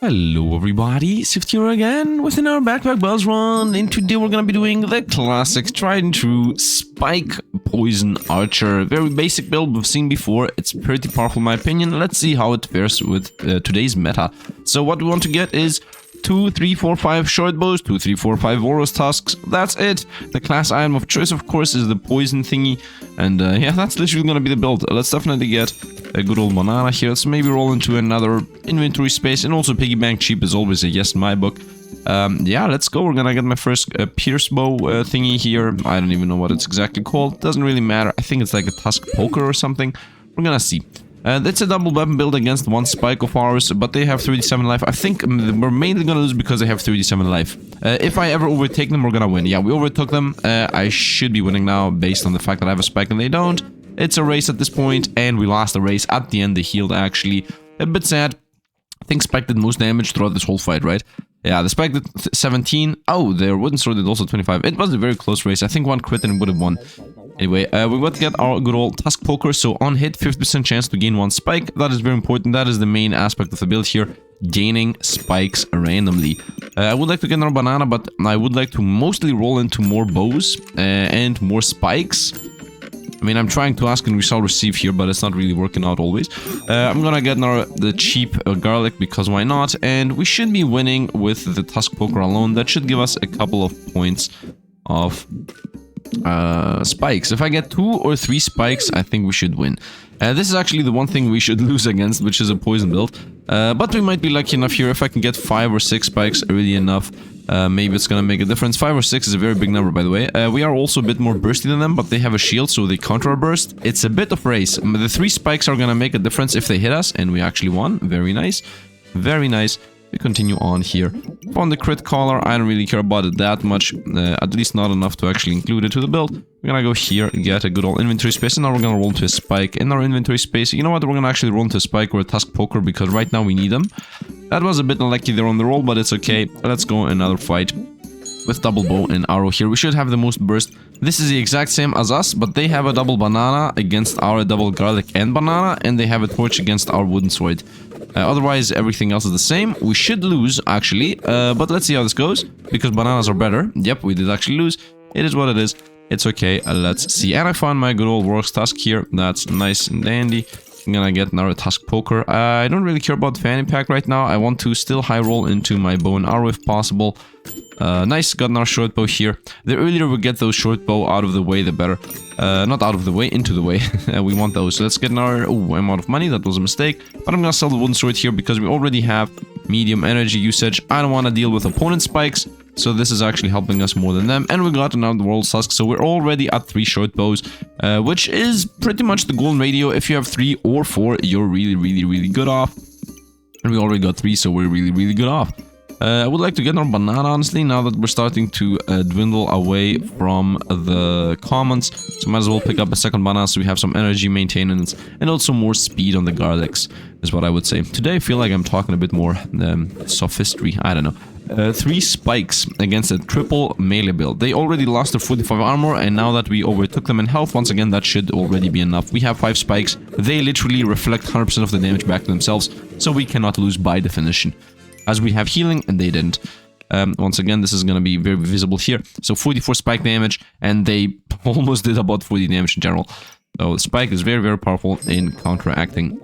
Hello everybody, Sifd here again with another Backpack Buzz run, and today we're gonna be doing the classic tried and true Spike Poison Archer. Very basic build we've seen before, it's pretty powerful in my opinion. Let's see how it fares with today's meta. So what we want to get is 2, 3, 4, 5 short bows, 2, 3, 4, 5 Walrus tusks, that's it. The class item of choice of course is the poison thingy, and yeah, that's literally gonna be the build. Let's definitely get a good old banana here. Let's maybe roll into another inventory space, and also piggy bank cheap is always a yes in my book. Yeah, let's go. We're gonna get my first pierce bow thingy here. I don't even know what it's exactly called. Doesn't really matter. I think it's like a tusk poker or something. We're gonna see. It's a double weapon build against one spike of ours, but they have 37 life. I think we're mainly gonna lose because they have 37 life. If I ever overtake them, we're gonna win. Yeah, we overtook them. I should be winning now based on the fact that I have a spike and they don't. It's a race at this point, and we lost the race. At the end, they healed, actually. A bit sad. I think Spike did most damage throughout this whole fight, right? Yeah, the Spike did 17. Oh, their wooden sword did also 25. It was a very close race. I think one crit and would have won. Anyway, we got to get our good old Tusk Poker. So on hit, 50% chance to gain one Spike. That is very important. That is the main aspect of the build here. Gaining spikes randomly. I would like to get another banana, but I would like to mostly roll into more bows and more spikes. I mean, I'm trying to ask and we shall receive here, but it's not really working out always. I'm gonna get the cheap garlic, because why not? And we should be winning with the Tusk Poker alone. That should give us a couple of points of spikes. If I get 2 or 3 spikes, I think we should win. This is actually the one thing we should lose against, which is a poison build. But we might be lucky enough here. If I can get 5 or 6 spikes, really enough, maybe it's gonna make a difference. 5 or 6 is a very big number, by the way. We are also a bit more bursty than them, but they have a shield, so they counter our burst. It's a bit of race. The 3 spikes are gonna make a difference if they hit us, and we actually won. Very nice. Very nice. We continue on here. On the crit collar, I don't really care about it that much, at least not enough to actually include it to the build. We're gonna go here, get a good old inventory space, and now we're gonna roll into a spike in our inventory space. You know what, we're gonna actually roll into a spike or a Tusk Poker, because right now we need them. That was a bit unlucky there on the roll, but it's okay. Let's go another fight with double bow and arrow here. We should have the most burst. This is the exact same as us, but they have a double banana against our double garlic and banana, and they have a torch against our wooden sword. Otherwise, everything else is the same. We should lose, actually, but let's see how this goes, because bananas are better. Yep, we did actually lose. It is what it is. It's okay. Let's see. And I found my good old Works Tusk here. That's nice and dandy. I'm gonna get another Tusk Poker. I don't really care about fanny pack right now. I want to still high roll into my bow and arrow if possible. Nice, got another short bow here. The earlier we get those short bow out of the way, the better. Not out of the way, into the way. We want those. So let's get another... Oh, I'm out of money. That was a mistake. But I'm gonna sell the wooden sword here because we already have medium energy usage. I don't want to deal with opponent spikes. So this is actually helping us more than them. And we got another world tusk. So we're already at 3 short bows, which is pretty much the golden ratio. If you have 3 or 4, you're really good off. And we already got 3, so we're really good off. I would like to get our banana, honestly, now that we're starting to dwindle away from the commons. So might as well pick up a second banana so we have some energy maintenance and also more speed on the garlics, is what I would say. Today I feel like I'm talking a bit more sophistry, I don't know. 3 spikes against a triple melee build. They already lost their 45 armor, and now that we overtook them in health, once again, that should already be enough. We have 5 spikes. They literally reflect 100% of the damage back to themselves, so we cannot lose by definition. As we have healing, and they didn't. Once again, this is going to be very visible here. So 44 spike damage, and they almost did about 40 damage in general. So spike is very powerful in counteracting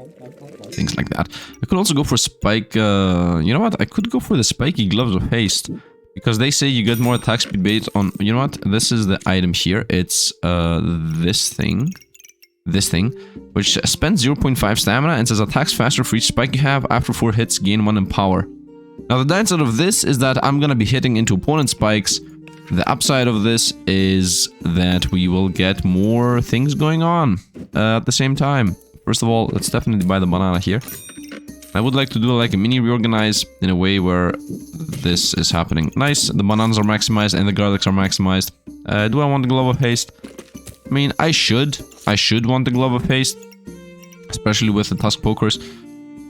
things like that. I could also go for spike... you know what? I could go for the spiky gloves of haste. Because they say you get more attack speed based on... You know what? This is the item here. It's this thing. This thing, which spends 0.5 stamina and says attacks faster for each spike you have. After 4 hits, gain 1 in power. Now the downside of this is that I'm gonna be hitting into opponent spikes. The upside of this is that we will get more things going on at the same time. First of all, let's definitely buy the banana here. I would like to do like a mini reorganize in a way where this is happening. Nice, the bananas are maximized and the garlics are maximized. Do I want the glove of haste? I mean, I should want the glove of haste, especially with the Tusk Pokers.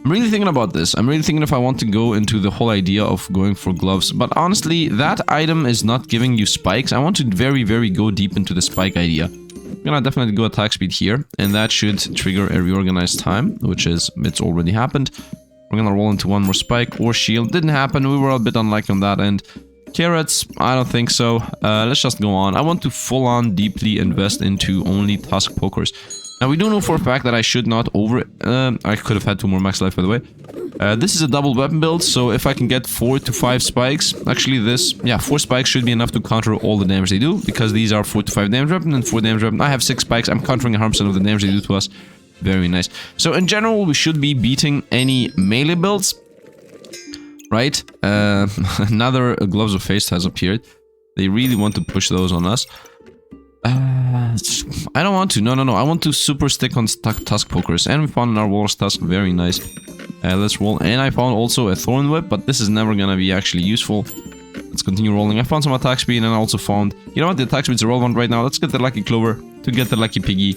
I'm really thinking about this. I'm really thinking if I want to go into the whole idea of going for gloves. But honestly, that item is not giving you spikes. I want to very go deep into the spike idea. I'm gonna definitely go attack speed here, and that should trigger a reorganized time, which is, it's already happened. We're gonna roll into one more spike or shield. Didn't happen. We were a bit unlucky on that end. Carrots, I don't think so. Let's just go on. I want to full on deeply invest into only tusk pokers. Now we do know for a fact that I should not I could have had 2 more max life, by the way. This is a double weapon build, so if I can get 4 to 5 spikes, actually 4 spikes should be enough to counter all the damage they do, because these are 4 to 5 damage weapon and 4 damage weapon. I have 6 spikes, I'm countering 100% of the damage they do to us. Very nice. So in general, we should be beating any melee builds. Right? Another Gloves of Haste has appeared. They really want to push those on us. I don't want to. No. I want to super stick on tusk pokers. And we found our Walrus Tusk. Very nice. Let's roll. And I found also a Thorn Whip, but this is never gonna be actually useful. Let's continue rolling. I found some attack speed, and I also found... You know what? The attack speed's irrelevant right now. Let's get the Lucky Clover to get the Lucky Piggy.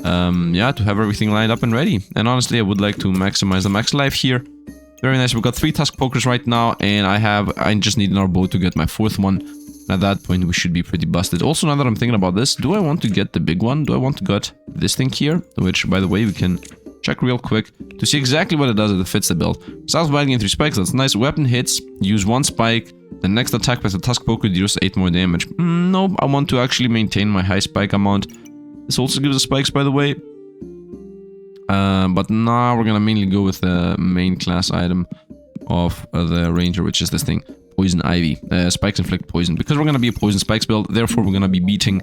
Yeah, to have everything lined up and ready. And honestly, I would like to maximize the max life here. Very nice. We've got 3 tusk pokers right now, and I just need our bow to get my 4th one. At that point, we should be pretty busted. Also, now that I'm thinking about this, do I want to get the big one? Do I want to get this thing here? Which, by the way, we can check real quick to see exactly what it does if it fits the build. South biting in 3 spikes, that's nice. Weapon hits, use 1 spike. The next attack with the tusk poker deals 8 more damage. No, I want to actually maintain my high spike amount. This also gives us spikes, by the way. But now we're gonna mainly go with the main class item of the ranger, which is this thing, Poison Ivy. Spikes inflict poison. Because we're gonna be a poison spikes build, therefore we're gonna be beating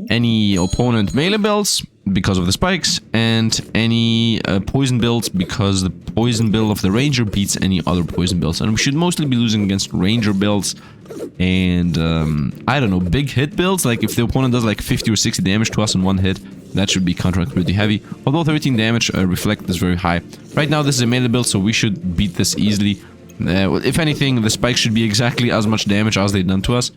any opponent melee builds because of the spikes, and any poison builds because the poison build of the ranger beats any other poison builds. And we should mostly be losing against ranger builds and I don't know, big hit builds. Like if the opponent does like 50 or 60 damage to us in 1 hit, that should be countering pretty heavy. Although 13 damage reflect is very high. Right now this is a melee build, so we should beat this easily. If anything, the spikes should be exactly as much damage as they've done to us.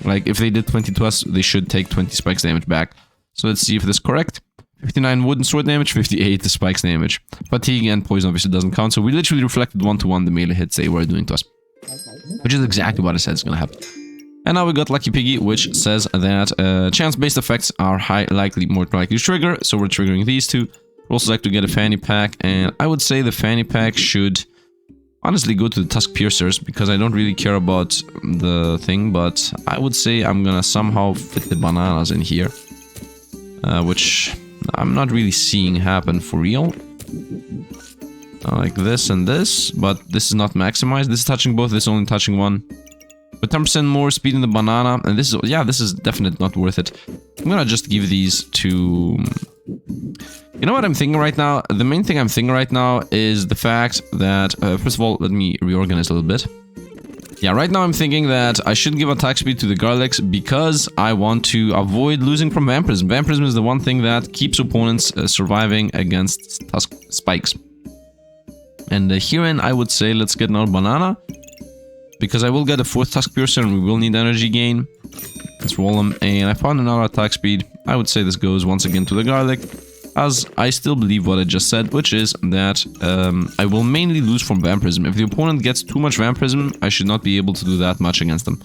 Like if they did 20 to us, they should take 20 spikes damage back. So let's see if this is correct. 59 wooden sword damage, 58 the spikes damage. Fatigue and poison obviously doesn't count, so we literally reflected 1-to-1 the melee hits they were doing to us. Which is exactly what I said is gonna happen. And now we got Lucky Piggy, which says that chance-based effects are more likely to trigger, so we're triggering these 2. We'd also like to get a fanny pack, and I would say the fanny pack should honestly go to the Tusk Piercers, because I don't really care about the thing, but I would say I'm gonna somehow fit the bananas in here. Which I'm not really seeing happen for real. Like this and this, but this is not maximized. This is touching both, this is only touching 1. But 10% more speed in the banana, and this is, yeah, this is definitely not worth it. I'm gonna just give these to... You know what I'm thinking right now? The main thing I'm thinking right now is the fact that... first of all, let me reorganize a little bit. Yeah, right now I'm thinking that I should give attack speed to the garlics because I want to avoid losing from vampirism. Vampirism is the one thing that keeps opponents surviving against tusk spikes. And herein I would say let's get another banana, because I will get a 4th tusk piercer and we will need energy gain. Let's roll them, and I found another attack speed. I would say this goes once again to the garlic, as I still believe what I just said, which is that I will mainly lose from vampirism. If the opponent gets too much vampirism, I should not be able to do that much against them.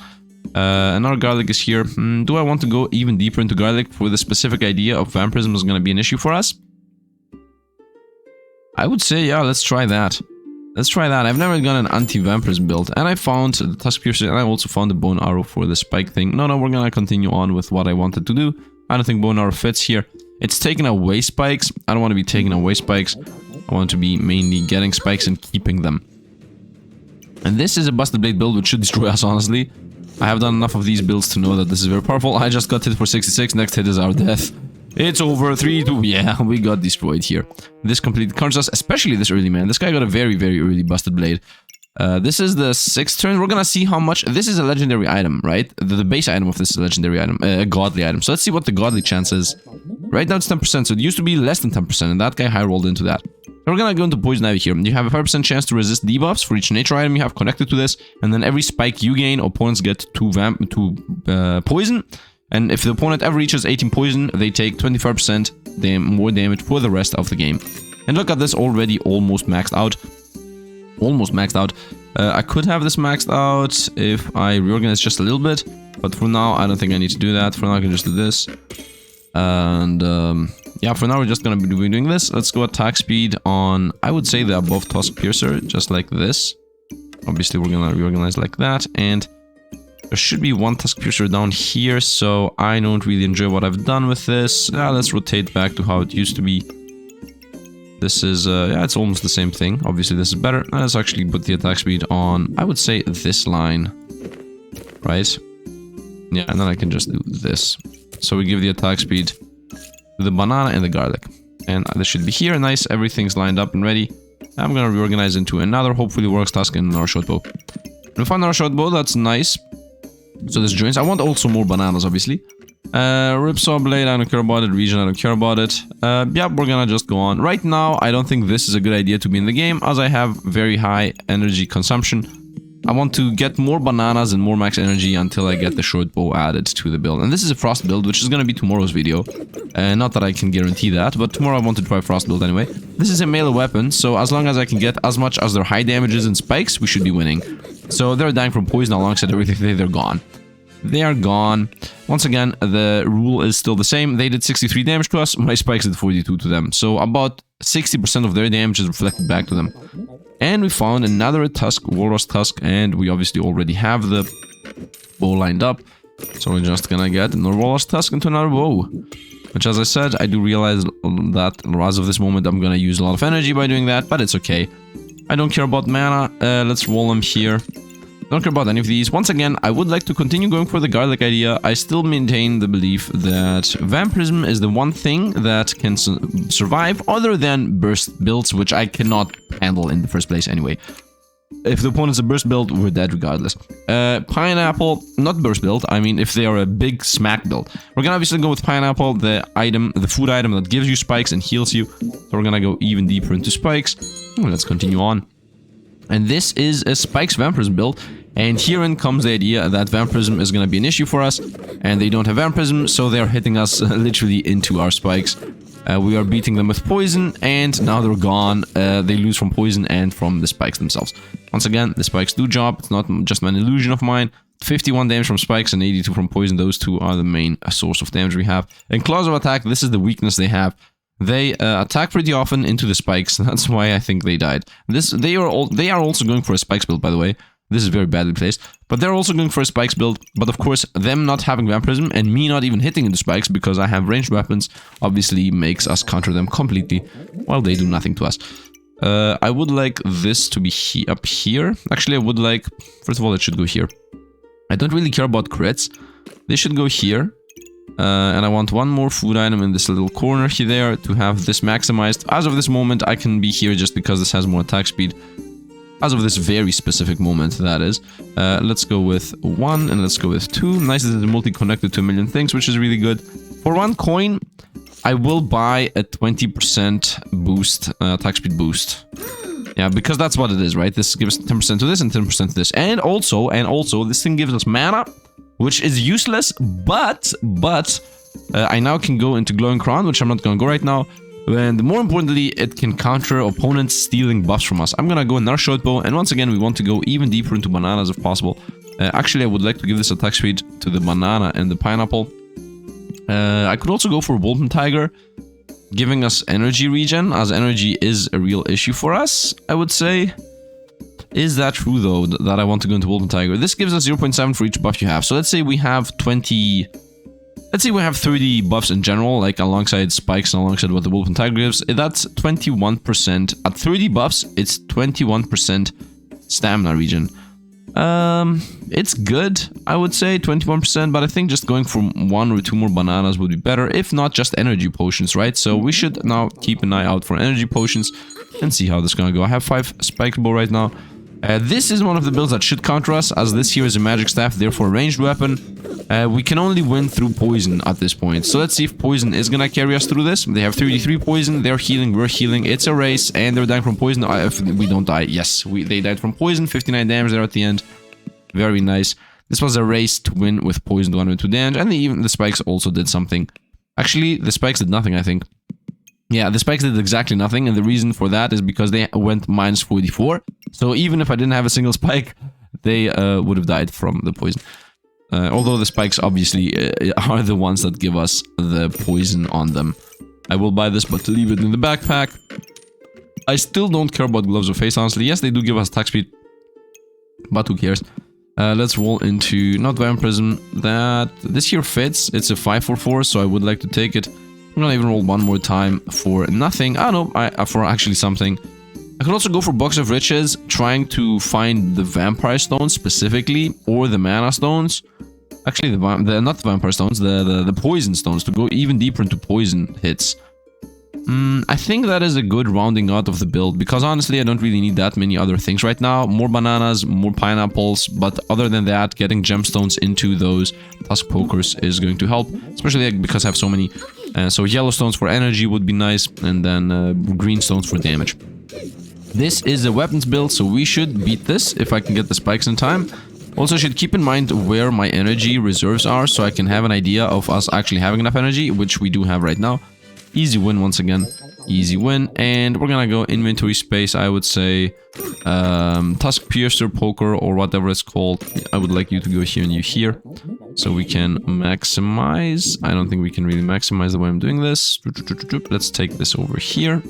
Another garlic is here. Do I want to go even deeper into garlic for the specific idea of vampirism is going to be an issue for us? I would say, yeah, let's try that. Let's try that. I've never done an anti-vampirism build, and I found the Tusk Piercer, and I also found the Bone Arrow for the spike thing. No, we're gonna continue on with what I wanted to do. I don't think Bone Arrow fits here. It's taking away spikes. I don't want to be taking away spikes. I want to be mainly getting spikes and keeping them. And this is a Busted Blade build, which should destroy us, honestly. I have done enough of these builds to know that this is very powerful. I just got hit for 66. Next hit is our death. It's over. 3-2. Yeah, we got destroyed here. This completely counters us, especially this early man. This guy got a very, very early Busted Blade. This is the 6th turn. We're gonna see how much... This is a legendary item, right? The base item of this is a legendary item. A godly item. So let's see what the godly chance is. Right now it's 10%, so it used to be less than 10%, and that guy high rolled into that. So we're gonna go into Poison Ivy here. You have a 5% chance to resist debuffs for each nature item you have connected to this, and then every spike you gain, opponents get 2 poison. And if the opponent ever reaches 18 poison, they take 25% more damage for the rest of the game. And look at this, already almost maxed out. Almost maxed out. I could have this maxed out if I reorganize just a little bit, but for now I don't think I need to do that. For now I can just do this. And yeah, for now we're just gonna be doing this. Let's go attack speed on, I would say, the above Tusk Piercer, just like this. Obviously, we're gonna reorganize like that, and there should be one Tusk Piercer down here, so I don't really enjoy what I've done with this. Let's rotate back to how it used to be. This is, yeah, it's almost the same thing. Obviously, this is better. Let's actually put the attack speed on, I would say, this line. Right? Yeah, and then I can just do this. So we give the attack speed to the banana and the garlic. And this should be here. Nice, everything's lined up and ready. I'm gonna reorganize into another, hopefully works task in our short bow. We found our short bow, that's nice. So this joins. I want also more bananas, obviously. Ripsaw blade, I don't care about it. Region, I don't care about it. Yeah, we're gonna just go on. Right now, I don't think this is a good idea to be in the game, as I have very high energy consumption. I want to get more bananas and more max energy until I get the short bow added to the build. And this is a frost build, which is gonna be tomorrow's video. Not that I can guarantee that, but tomorrow I want to try frost build anyway. This is a melee weapon, so as long as I can get as much as their high damages and spikes, we should be winning. So they're dying from poison alongside everything, they're gone. They are gone. Once again, the rule is still the same. They did 63 damage to us, my spikes did 42 to them. So about 60% of their damage is reflected back to them. And we found another Tusk, Walrus Tusk, and we obviously already have the bow lined up. So we're just gonna get another Walrus Tusk into another bow. Which, as I said, I do realize that as of this moment I'm gonna use a lot of energy by doing that, but it's okay. I don't care about mana. Let's roll them here. Don't care about any of these. Once again, I would like to continue going for the garlic idea. I still maintain the belief that Vampirism is the one thing that can survive other than burst builds, which I cannot handle in the first place anyway. If the opponent's a burst build, we're dead regardless. Pineapple, not burst build, I mean if they are a big smack build. We're gonna obviously go with pineapple, the food item that gives you spikes and heals you. So we're gonna go even deeper into spikes. Let's continue on. And this is a Spikes Vampirism build, and herein comes the idea that Vampirism is going to be an issue for us, and they don't have Vampirism, so they're hitting us literally into our spikes. We are beating them with poison, and now they're gone. They lose from poison and from the spikes themselves. Once again, the spikes do job, it's not just an illusion of mine. 51 damage from spikes and 82 from poison, those two are the main source of damage we have. In claws of attack, this is the weakness they have. They attack pretty often into the spikes. That's why I think they died. They are also going for a spikes build, by the way. This is very badly placed. But they're also going for a spikes build. But of course, them not having vampirism and me not even hitting into spikes because I have ranged weapons obviously makes us counter them completely while they do nothing to us. I would like this to be up here. Actually, I would like... First of all, it should go here. I don't really care about crits. They should go here. And I want one more food item in this little corner here there to have this maximized. As of this moment, I can be here just because this has more attack speed. As of this very specific moment, that is. Let's go with 1 and let's go with 2. Nice that it's multi-connected to a million things, which is really good. For 1 coin, I will buy a 20% boost, attack speed boost. Yeah, because that's what it is, right? This gives 10% to this and 10% to this. And also, this thing gives us mana, which is useless, but I now can go into Glowing Crown, which I'm not gonna go right now. And more importantly, it can counter opponents stealing buffs from us. I'm gonna go in our short bow, and once again, we want to go even deeper into bananas if possible. Actually, I would like to give this attack speed to the banana and the pineapple. I could also go for Wolfen Tiger, giving us energy regen, as energy is a real issue for us, I would say. Is that true, though, that I want to go into Wolfen Tiger? This gives us 0.7 for each buff you have. So let's say we have 20... Let's say we have 30 buffs in general, like alongside spikes and alongside what the Wolfen Tiger gives. That's 21%. At 30 buffs, it's 21% stamina regen. It's good, I would say, 21%, but I think just going for 1 or 2 more bananas would be better, if not just energy potions, right? So we should now keep an eye out for energy potions and see how this is gonna go. I have 5 spiked bow right now. This is one of the builds that should counter us, as this here is a magic staff, therefore a ranged weapon. We can only win through poison at this point. So let's see if poison is gonna carry us through this. They have 33 poison, they're healing, we're healing. It's a race, and they're dying from poison. If we don't die, yes, they died from poison. 59 damage there at the end. Very nice. This was a race to win with poison to 102 damage, and even the spikes also did something. Actually, the spikes did nothing, I think. Yeah, the spikes did exactly nothing, and the reason for that is because they went minus 44. So even if I didn't have a single spike, they would have died from the poison. Although the spikes obviously are the ones that give us the poison on them. I will buy this, but leave it in the backpack. I still don't care about Gloves of Face, honestly. Yes, they do give us attack speed, but who cares? Let's roll into, not Vampirism, this here fits. It's a 5/4/4, so I would like to take it. I'm gonna even roll one more time for nothing. I don't know, for actually something. I could also go for Box of Riches, trying to find the Vampire Stones specifically, or the Mana Stones. Actually, not the Vampire Stones, the Poison Stones, to go even deeper into poison hits. I think that is a good rounding out of the build, because honestly, I don't really need that many other things right now. More bananas, more pineapples, but other than that, getting gemstones into those tusk pokers is going to help, especially because I have so many. So yellow stones for energy would be nice, and then green stones for damage. This is a weapons build, so we should beat this if I can get the spikes in time. Also, I should keep in mind where my energy reserves are, so I can have an idea of us actually having enough energy, which we do have right now. Easy win once again. Easy win. And we're gonna go inventory space, I would say. Tusk Piercer, Poker, or whatever it's called. I would like you to go here and you here. So we can maximize. I don't think we can really maximize the way I'm doing this. Let's take this over here.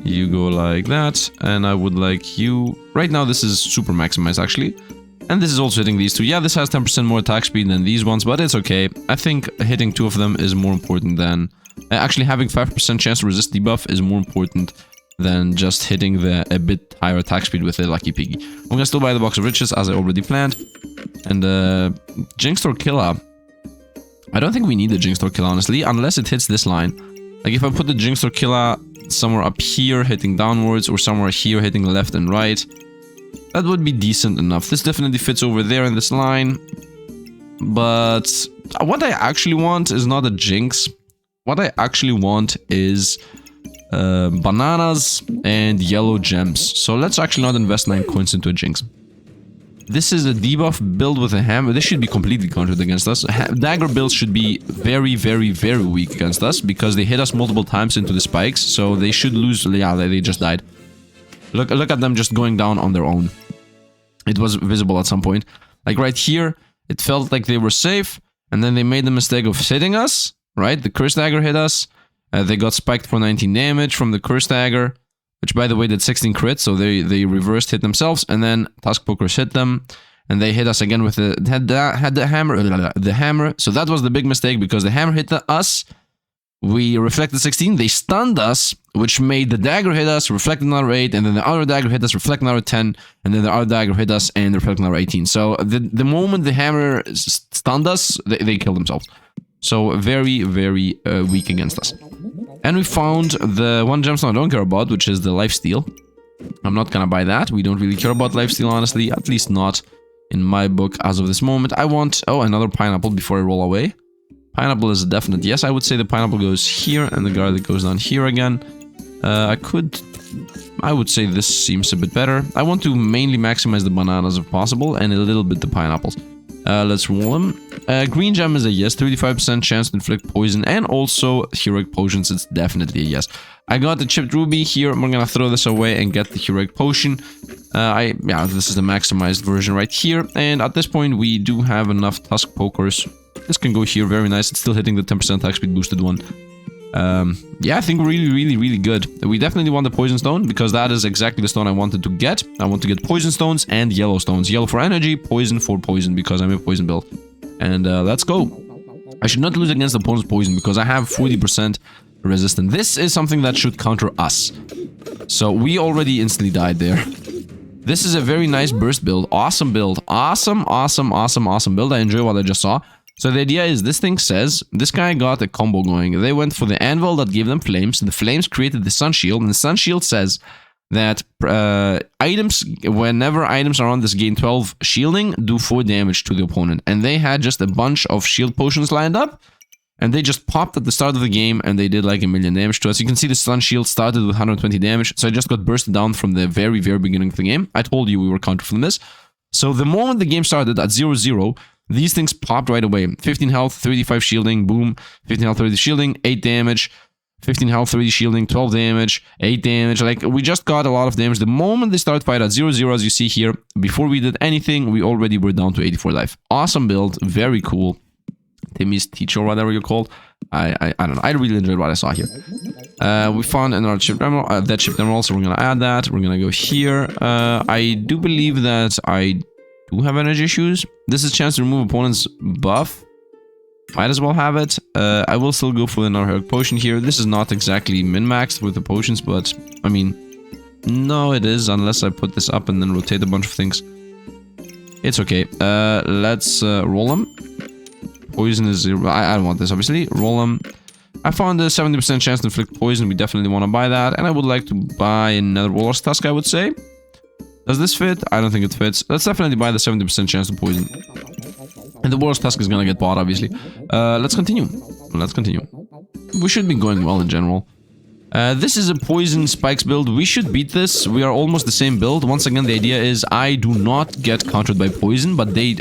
You go like that. And I would like you... Right now this is super maximized actually. And this is also hitting these two. Yeah, this has 10% more attack speed than these ones, but it's okay. I think hitting two of them is more important than... actually having 5% chance to resist debuff is more important than just hitting a bit higher attack speed with a Lucky Piggy. I'm gonna still buy the Box of Riches as I already planned. And Jinxed or Killa. I don't think we need the Jinxed or Killa, honestly, unless it hits this line. Like if I put the Jinxed or Killa somewhere up here hitting downwards, or somewhere here hitting left and right, that would be decent enough. This definitely fits over there in this line. But what I actually want is not a Jinx. What I actually want is bananas and yellow gems. So let's actually not invest 9 coins into a Jinx. This is a debuff build with a hammer. This should be completely countered against us. Dagger builds should be very, very, very weak against us, because they hit us multiple times into the spikes. So they should lose. Yeah, they just died. Look at them just going down on their own. It was visible at some point. Like right here, it felt like they were safe. And then they made the mistake of hitting us. Right? The Curse Dagger hit us. They got spiked for 19 damage from the Curse Dagger, which by the way did 16 crits, so they reversed hit themselves, and then Tusk Pokers hit them, and they hit us again with the hammer. So that was the big mistake, because the hammer hit us. We reflected 16, they stunned us, which made the dagger hit us, reflected another 8, and then the other dagger hit us, reflected another 10, and then the other dagger hit us, and reflected another 18. So the moment the hammer stunned us, they killed themselves. So very, very weak against us. And we found the one gemstone I don't care about, which is the lifesteal. I'm not gonna buy that. We don't really care about lifesteal, honestly. At least not in my book as of this moment. I want... Oh, another pineapple before I roll away. Pineapple is a definite yes. I would say the pineapple goes here, and the garlic goes down here again. I would say this seems a bit better. I want to mainly maximize the bananas if possible, and a little bit the pineapples. Let's roll them. Green gem is a yes, 35% chance to inflict poison, and also heroic potions, it's definitely a yes. I got the chipped ruby here. I'm gonna throw this away and get the heroic potion. Yeah, this is the maximized version right here, and at this point we do have enough tusk pokers. This can go here, very nice. It's still hitting the 10% attack speed boosted one. Yeah, I think really good. We definitely want the poison stone, because that is exactly the stone I wanted to get. I want to get poison stones and yellow stones. Yellow for energy, poison for poison, because I'm a poison build. And let's go. I should not lose against the opponent's poison, because I have 40% resistance. This is something that should counter us. So we already instantly died there. This is a very nice burst build. Awesome build. Awesome build. I enjoy what I just saw. So the idea is, this thing says, this guy got a combo going. They went for the anvil that gave them flames. The flames created the sun shield, and the sun shield says that whenever items are on this gain 12 shielding, do 4 damage to the opponent. And they had just a bunch of shield potions lined up, and they just popped at the start of the game, and they did like 1,000,000 damage to us. You can see the sun shield started with 120 damage, so I just got bursted down from the very beginning of the game. I told you we were countered from this. So the moment the game started at 0-0, these things popped right away. 15 health, 3d5 shielding, boom. 15 health, 3d shielding, 8 damage. 15 health, 3d shielding, 12 damage, 8 damage. Like, we just got a lot of damage. The moment they started fight at 0-0, as you see here, before we did anything, we already were down to 84 life. Awesome build, very cool. Timmy's teacher or whatever you're called. I don't know. I really enjoyed what I saw here. We found another chip emerald, that chip emerald, so we're gonna add that. We're gonna go here. I do believe that I do have energy issues. This is a chance to remove opponent's buff. Might as well have it. I will still go for another heroic potion here. This is not exactly min-maxed with the potions, but I mean, no, it is, unless I put this up and then rotate a bunch of things. It's okay. Let's roll them. Poison is 0. I don't want this, obviously. Roll them. I found a 70% chance to inflict poison. We definitely want to buy that. And I would like to buy another Walrus Tusk, I would say. Does this fit? I don't think it fits. Let's definitely buy the 70% chance to poison. And the Walrus Tusk is gonna get bought, obviously. Let's continue. Let's continue. We should be going well in general. This is a poison spikes build. We should beat this. We are almost the same build. Once again, the idea is I do not get countered by poison, but they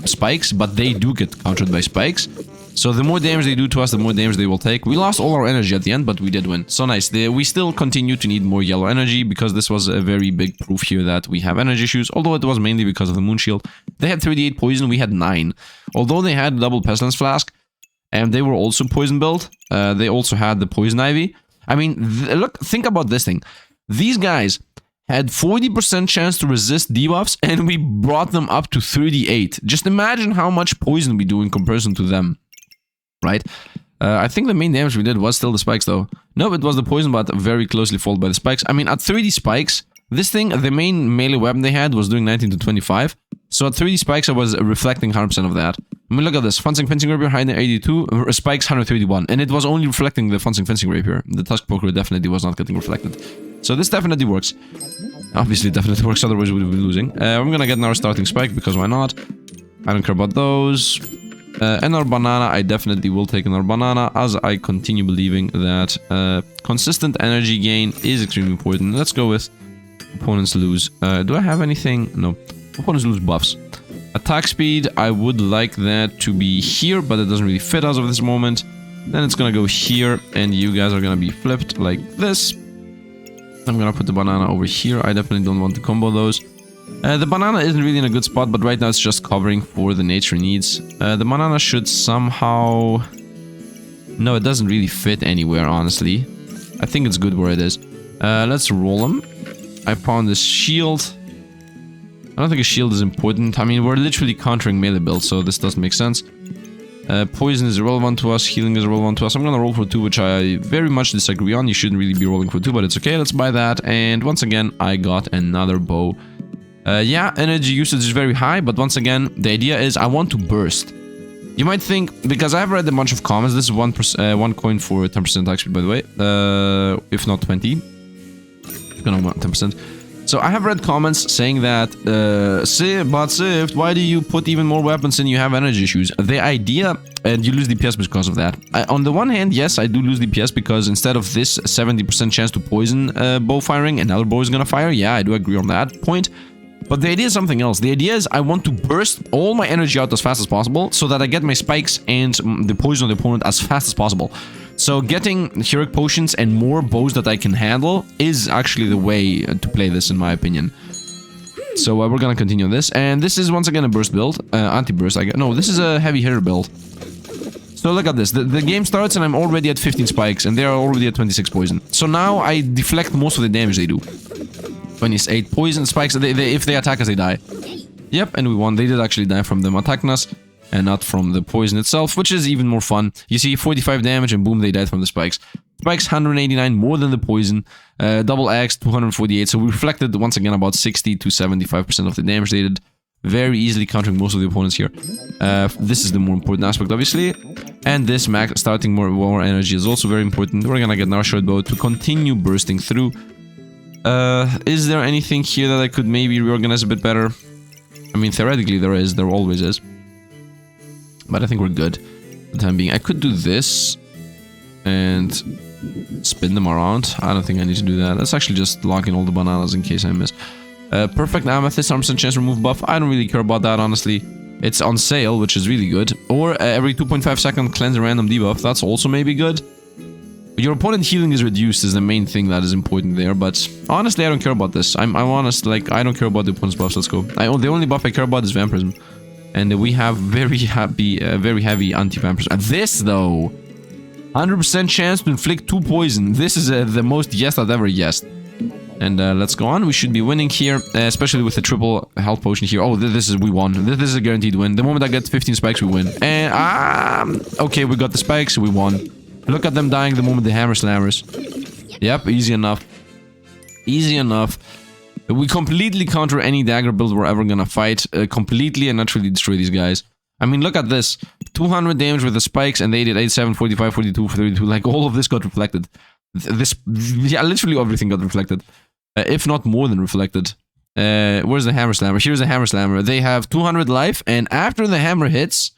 spikes, but they do get countered by spikes. So the more damage they do to us, the more damage they will take. We lost all our energy at the end, but we did win. So nice. We still continue to need more yellow energy because this was a very big proof here that we have energy issues, although it was mainly because of the moon shield. They had 38 poison, we had 9. Although they had double pestilence flask, and they were also poison build, they also had the poison ivy. I mean, look, think about this thing. These guys had 40% chance to resist debuffs, and we brought them up to 38. Just imagine how much poison we do in comparison to them. Right? I think the main damage we did was still the spikes, though. No, it was the poison, but very closely followed by the spikes. I mean, at 30 spikes, this thing, the main melee weapon they had was doing 19 to 25. So at 30 spikes, I was reflecting 100% of that. I mean, look at this. Fencing Rapier, high 82, spikes 131. And it was only reflecting the Fencing Rapier. The Tusk Poker definitely was not getting reflected. So this definitely works. Obviously, it definitely works, otherwise we would be losing. I'm gonna get another starting spike, because why not? I don't care about those. Another banana, I definitely will take another banana, as I continue believing that consistent energy gain is extremely important. Let's go with opponents lose. Do I have anything? No. Opponents lose buffs. Attack speed, I would like that to be here, but it doesn't really fit as of this moment. Then it's gonna go here, and you guys are gonna be flipped like this. I'm gonna put the banana over here. I definitely don't want to combo those. The banana isn't really in a good spot, but right now it's just covering for the nature needs. The banana should somehow... No, it doesn't really fit anywhere, honestly. I think it's good where it is. Let's roll them. I found this shield. I don't think a shield is important. I mean, we're literally countering melee builds, so this doesn't make sense. Poison is irrelevant to us. Healing is irrelevant to us. I'm gonna roll for 2, which I very much disagree on. You shouldn't really be rolling for 2, but it's okay. Let's buy that. And once again, I got another bow. Yeah, energy usage is very high, but once again, the idea is I want to burst. You might think, because I've read a bunch of comments, this is 1 coin for 10% attack speed, by the way, if not 20. You're gonna want 10%. So I have read comments saying that, Sifd, why do you put even more weapons and you have energy issues? The idea, and you lose DPS because of that. On the one hand, yes, I do lose DPS because instead of this 70% chance to poison bow firing, another bow is gonna fire. Yeah, I do agree on that point. But the idea is something else. The idea is I want to burst all my energy out as fast as possible so that I get my spikes and the poison of the opponent as fast as possible. So getting heroic potions and more bows that I can handle is actually the way to play this, in my opinion. So we're gonna continue this. And this is once again a burst build. Anti-burst, I guess. No, this is a heavy hitter build. So look at this. The game starts and I'm already at 15 spikes and they are already at 26 poison. So now I deflect most of the damage they do. 28 poison spikes. If they attack us, they die. Yep, and we won. They did actually die from them attacking us, and not from the poison itself, which is even more fun. You see 45 damage, and boom, they died from the spikes. Spikes 189, more than the poison. Double X 248. So we reflected once again about 60 to 75% of the damage they did. Very easily countering most of the opponents here. This is the more important aspect, obviously. And this max starting more energy is also very important. We're gonna get another short bow to continue bursting through. Is there anything here that I could maybe reorganize a bit better? I mean, theoretically there is, there always is. But I think we're good for the time being. I could do this and spin them around. I don't think I need to do that. Let's actually just lock in all the bananas in case I miss. Perfect Amethyst, 100% chance to remove buff. I don't really care about that, honestly. It's on sale, which is really good. Or every 2.5 second cleanse a random debuff. That's also maybe good. Your opponent healing is reduced is the main thing that is important there, but honestly I don't care about this. I'm honest, like I don't care about the opponent's buffs. Let's go. The only buff I care about is Vampirism. And we have very heavy anti-vampires. This, though, 100% chance to inflict 2 poison. This is the most yes I've ever yesed. And let's go on. We should be winning here, especially with the triple health potion here. Oh, this is, we won. This is a guaranteed win. The moment I get 15 spikes, we win. And, okay, we got the spikes, we won. Look at them dying the moment the hammer slammers. Yep, easy enough. Easy enough. We completely counter any dagger build we're ever gonna fight. Completely and naturally destroy these guys. I mean, look at this. 200 damage with the spikes, and they did 87, 45, 42, 32. Like, all of this got reflected. Yeah, literally everything got reflected. If not more than reflected. Where's the hammer slammer? Here's the hammer slammer. They have 200 life, and after the hammer hits,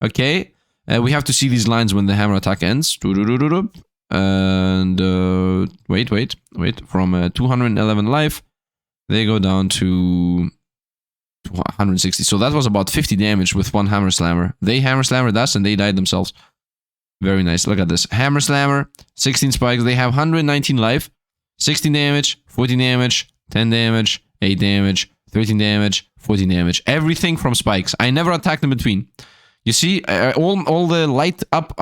okay, we have to see these lines when the hammer attack ends. And, wait. From 211 life, they go down to 160. So that was about 50 damage with one hammer slammer. They hammer slammered us and they died themselves. Very nice. Look at this. Hammer slammer, 16 spikes. They have 119 life. 16 damage, 14 damage, 10 damage, 8 damage, 13 damage, 14 damage. Everything from spikes. I never attacked in between. You see, all the light up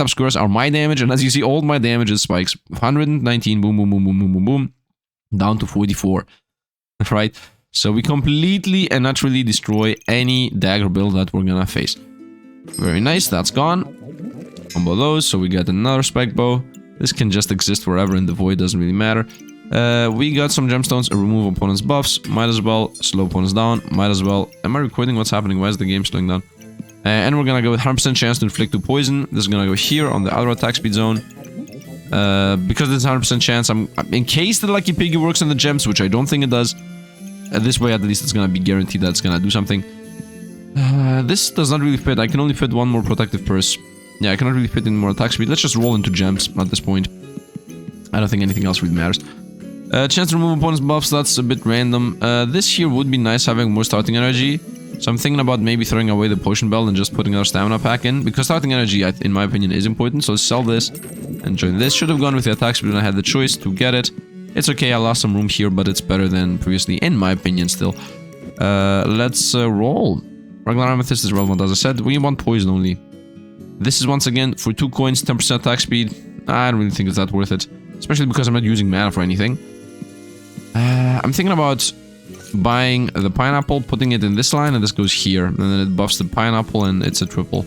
squares are my damage, and as you see, all my damage is spikes. 119, boom, boom, boom, boom, boom, boom, boom, down to 44. Right? So we completely and naturally destroy any dagger build that we're gonna face. Very nice, that's gone. Combo those, so we get another spike bow. This can just exist wherever in the void, doesn't really matter. We got some gemstones, remove opponent's buffs. Might as well slow opponents down. Might as well. Am I recording what's happening? Why is the game slowing down? And we're gonna go with 100% chance to inflict 2 poison. This is gonna go here on the other attack speed zone. Because there's 100% chance, in case the lucky piggy works on the gems, which I don't think it does. This way, at least, it's gonna be guaranteed that it's gonna do something. This does not really fit. I can only fit one more protective purse. Yeah, I cannot really fit in more attack speed. Let's just roll into gems at this point. I don't think anything else really matters. Chance to remove opponent's buffs, that's a bit random. This here would be nice having more starting energy. So I'm thinking about maybe throwing away the potion belt and just putting our stamina pack in. Because starting energy, in my opinion, is important. So let's sell this and join this. Should have gone with the attack speed when I had the choice to get it. It's okay, I lost some room here, but it's better than previously, in my opinion, still. Let's roll. Regular amethyst is relevant, as I said. We want poison only. This is once again for 2 coins, 10% attack speed. I don't really think it's that worth it. Especially because I'm not using mana for anything. I'm thinking about buying the pineapple, putting it in this line, and this goes here. And then it buffs the pineapple, and it's a triple.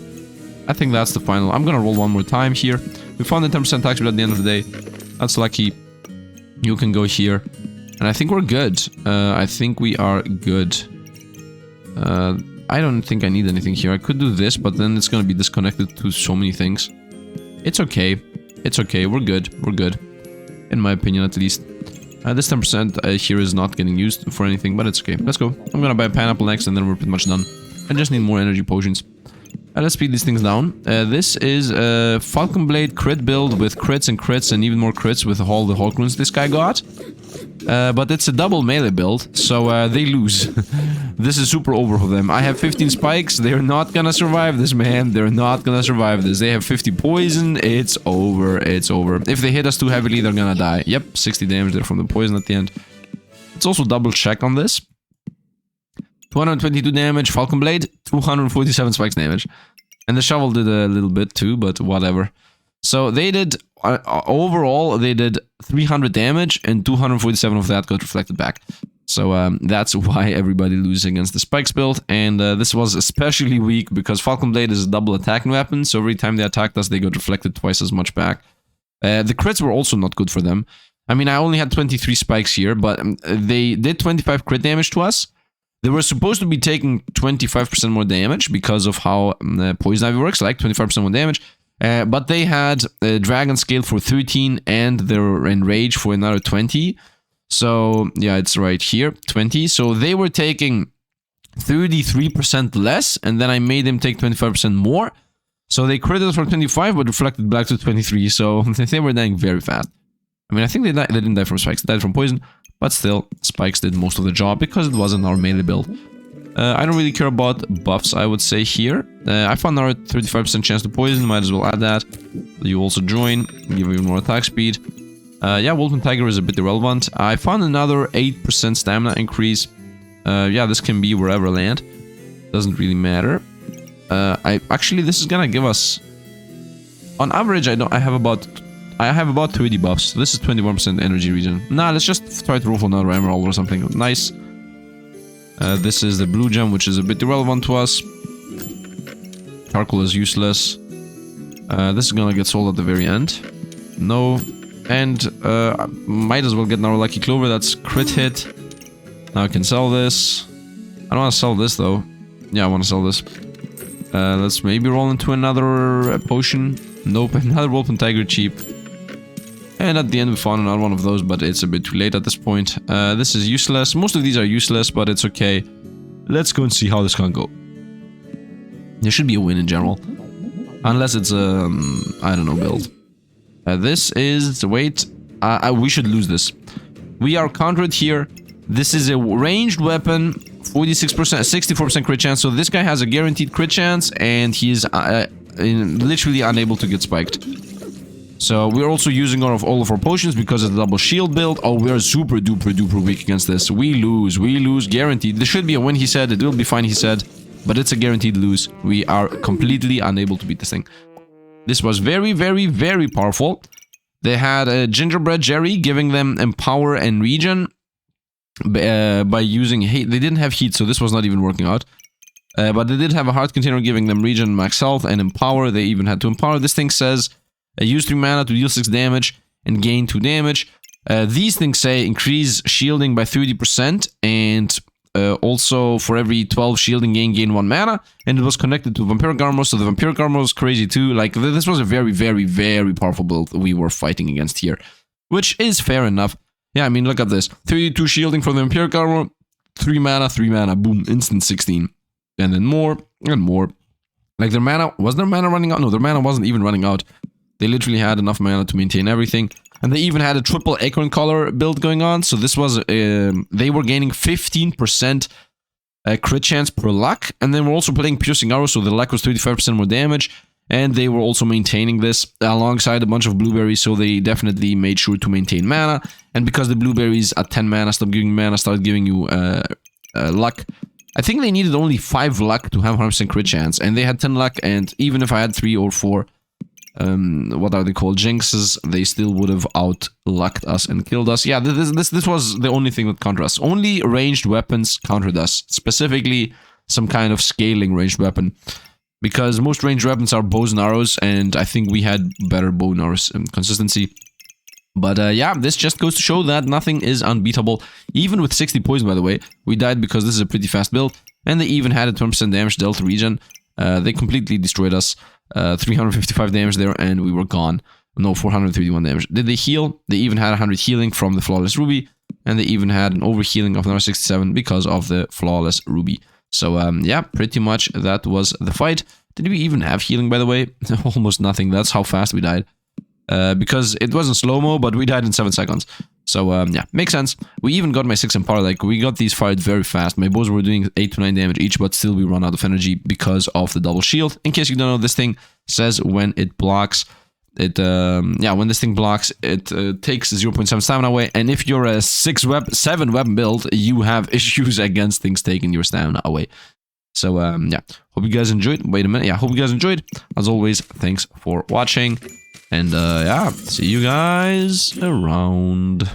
I think that's the final. I'm gonna roll one more time here. We found the 10% attack speed at the end of the day. That's lucky. You can go here. And I think we're good. I think we are good. I don't think I need anything here. I could do this, but then it's gonna be disconnected to so many things. It's okay. It's okay. We're good. We're good. In my opinion, at least. This 10% here is not getting used for anything, but it's okay. Let's go. I'm gonna buy a pineapple next, and then we're pretty much done. I just need more energy potions. Let's speed these things down. This is a Falcon Blade crit build with crits and even more crits with all the Hulk runes this guy got. But it's a double melee build, so they lose. This is super over for them. I have 15 spikes. They're not gonna survive this, man. They're not gonna survive this. They have 50 poison. It's over. It's over. If they hit us too heavily, they're gonna die. Yep, 60 damage there from the poison at the end. Let's also double check on this. 222 damage, Falcon Blade, 247 spikes damage. And the shovel did a little bit too, but whatever. So they did, overall, they did 300 damage, and 247 of that got reflected back. So that's why everybody loses against the spikes build. And this was especially weak because Falcon Blade is a double attacking weapon, so every time they attacked us, they got reflected twice as much back. The crits were also not good for them. I mean, I only had 23 spikes here, but they did 25 crit damage to us. They were supposed to be taking 25% more damage because of how Poison Ivy works, like 25% more damage. But they had Dragon Scale for 13 and their Enrage for another 20. So, yeah, it's right here, 20. So they were taking 33% less, and then I made them take 25% more. So they critted for 25, but reflected back to 23. So they were dying very fast. I mean, I think they didn't die from spikes, they died from poison. But still, spikes did most of the job because it wasn't our melee build. I don't really care about buffs, I would say, here. I found our 35% chance to poison, might as well add that. You also join, give you more attack speed. Yeah, Wolfman Tiger is a bit irrelevant. I found another 8% stamina increase. Yeah, this can be wherever I land. Doesn't really matter. Actually, this is gonna give us, on average, I have about 3 debuffs. So this is 21% energy regen. Nah, let's just try to roll for another emerald or something nice. This is the blue gem, which is a bit irrelevant to us. Charcoal is useless. This is gonna get sold at the very end. No. And might as well get our lucky clover. That's crit hit. Now I can sell this. I don't want to sell this though. Yeah, I want to sell this. Let's maybe roll into another potion. Nope, another wolf and tiger cheap. And at the end we found another one of those, but it's a bit too late at this point. This is useless. Most of these are useless, but it's okay. Let's go and see how this can go. There should be a win in general. Unless it's a, I don't know, build. This is, wait, we should lose this. We are countered here. This is a ranged weapon, 46%, 64% crit chance. So this guy has a guaranteed crit chance, and he's literally unable to get spiked. So we're also using all of our potions because of the double shield build. Oh, we are super duper weak against this. We lose, guaranteed. There should be a win, he said. It will be fine, he said. But it's a guaranteed lose. We are completely unable to beat this thing. This was very powerful. They had a gingerbread Jerry giving them empower and regen by using heat. They didn't have heat, so this was not even working out. But they did have a heart container giving them regen, max health, and empower. They even had to empower. This thing says use 3 mana to deal 6 damage and gain 2 damage. These things say increase shielding by 30% and also for every 12 shielding gain 1 mana, and it was connected to vampiric armor, so the vampiric armor was crazy too. Like, this was a very powerful build we were fighting against here, which is fair enough. Yeah, I mean, look at this. 32 shielding for the vampiric armor, 3 mana, boom, instant 16. And then more and more. Like, their mana, was their mana running out? No, their mana wasn't even running out. They literally had enough mana to maintain everything. And they even had a triple acorn color build going on. So this was, they were gaining 15% crit chance per luck. And then we're also playing piercing arrow, so the luck was 35% more damage. And they were also maintaining this alongside a bunch of blueberries, so they definitely made sure to maintain mana. And because the blueberries at 10 mana stop giving mana, started giving you luck. I think they needed only 5 luck to have 100% crit chance. And they had 10 luck, and even if I had 3 or 4... what are they called, jinxes, they still would have out-lucked us and killed us. Yeah, this was the only thing that countered us. Only ranged weapons countered us. Specifically, some kind of scaling ranged weapon. Because most ranged weapons are bows and arrows, and I think we had better bow and arrows consistency. But yeah, this just goes to show that nothing is unbeatable. Even with 60 poison, by the way, we died because this is a pretty fast build. And they even had a 20% damage delta regen. They completely destroyed us. 355 damage there, and we were gone. No, 431 damage. Did they heal? They even had 100 healing from the Flawless Ruby, and they even had an overhealing of another 67 because of the Flawless Ruby. So, yeah, pretty much that was the fight. Did we even have healing, by the way? Almost nothing. That's how fast we died. Because it wasn't slow-mo, but we died in 7 seconds. So, yeah, makes sense. We even got my 6 empower. Like, we got these fired very fast. My bows were doing 8 to 9 damage each, but still we run out of energy because of the double shield. In case you don't know, this thing says when it blocks, yeah, when this thing blocks, it takes 0.7 stamina away. And if you're a 7 weapon build, you have issues against things taking your stamina away. So, yeah, hope you guys enjoyed. Wait a minute. Yeah, hope you guys enjoyed. As always, thanks for watching. And, yeah, see you guys around.